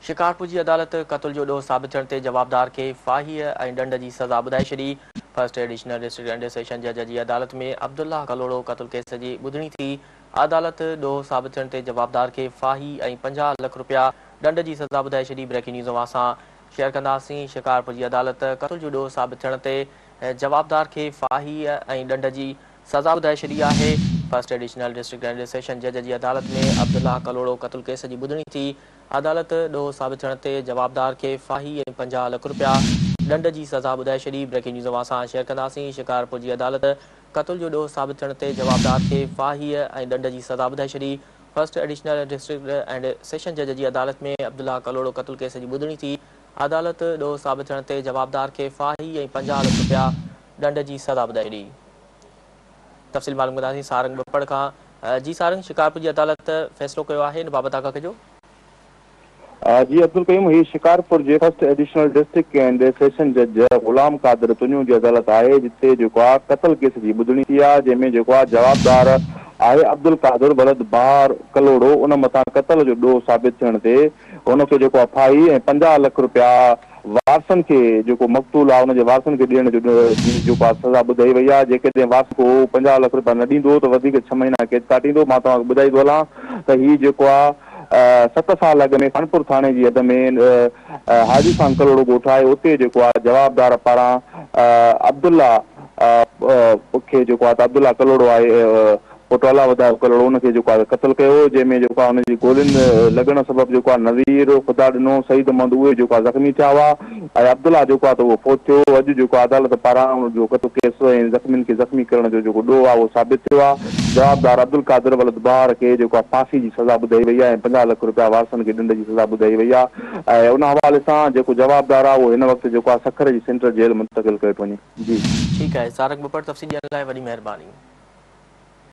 शिकारपुर जी अदालत क़त्ल जो ॾोह साबित थियण ते जवाबदार खे फाही ऐं ॾंड जी सज़ा ॿुधाए छॾी। First additional district and session जज जी अदालत में अब्दुल्ला कलोड़ो क़त्ल केस जी ॿुधणी थी। अदालत ॾोह साबित थियण ते जवाबदार खे फाही ऐं 50 लख रुपया ॾंड जी सज़ा ॿुधाए छॾी। ब्रेकिंग न्यूज़ असां शेयर कंदासीं। शिकारपुर जी अदालत क़त्ल जो ॾोह साबित थियण ते जवाबदार खे फाही ऐं ॾंड जी सज़ा ॿुधाए छॾी आहे। First additional district and session जज जी अदालत में अब्दुल्ला कलोड़ो क़त्ल केस जी ॿुधणी थी। अदालत ॾोह साबित थियण ते जवाबदार खे फाही ऐं 50 लख रुपया ॾंड जी सज़ा ॿुधाए छॾी। ब्रेकिंग न्यूज़ असां शेयर कंदासीं। शिकारपुर जी अदालत क़त्ल जो ॾोह साबित थियण ते जवाबदार खे फाही ऐं ॾंड जी सज़ा ॿुधाए छॾी। First additional district and session जज जी अदालत में अब्दुल्ला कलोड़ो क़त्ल केस जी ॿुधणी थी। अदालत ॾोह साबित थियण ते जवाबदार खे फाही ऐं 50 लख रुपया ॾंड जी सज़ा ॿुधाए छॾी। तफ़सील मालूम कंदासीं सारंग बपड़ खां। जी सारंग, शिकारपुर जी अदालत फ़ैसिलो कयो आहे, इन बाबति आगाह कजो। जी अब्दुल कयूम, ही शिकारपुर जे first additional district and session जज गुलाम कादिर तुनियूं जी अदालत आहे, जिते जेको आहे क़त्ल केस जी ॿुधणी थी आहे, जंहिंमें जेको आहे जवाबदार आहे अब्दुल कादिर वलद बहार कलोड़ो। उन मथां क़त्ल जो ॾोह साबित थियण ते हुनखे जेको आहे फाही ऐं 50 लख रुपया वारसनि खे जेको मक़तूल आहे उनजे वारसनि खे ॾियण जो जेको आहे सज़ा ॿुधाई वई आहे। जेकॾहिं वारस को 50 लख रुपया न ॾींदो त वधीक 6 महीना कैद काटींदो। मां तव्हांखे ॿुधाई थो हलां त हीउ जेको आहे 7 साल अॻु में कानपुर थाणे जी हद में हाजी खान कलोड़ो ॻोठु आहे, उते जेको आहे जवाबदार पारां अब्दुल्ला खे जेको आहे अब्दुल्ला कलोड़ो आहे पोटवाला वधायो कलोड़ो, उनखे जेको आहे क़त्ल कयो, जंहिंमें जेको आहे हुनजी गोलियुनि लॻण सबबु जेको आहे नज़ीर ख़ुदा ॾिनो, सईद अहमद उहे जेको आहे ज़ख़्मी थिया हुआ ऐं अब्दुल्ला जेको आहे त उहो फ़ौत थियो। अॼु जेको आहे अदालत पारां जो क़त्ल केस ऐं ज़ख़्मियुनि खे ज़ख़्मी करण जो जेको ॾोह आहे उहो साबित थियो आहे। जवाबदार अब्दुल कादिर वलद बहार खे जेको आहे फांसी जी सज़ा ॿुधाई वई आहे ऐं 50 लख रुपया वारसनि खे ॾंड जी सज़ा ॿुधाई वई आहे। ऐं उन हवाले सां जेको जवाबदार आहे उहो हिन वक़्तु जेको आहे सखर जी सेंट्रल जेल मुंतक़िल कयो थो वञे। जी ठीकु आहे सारंग बपड़, तफ़सील ॾियण लाइ वॾी महिरबानी।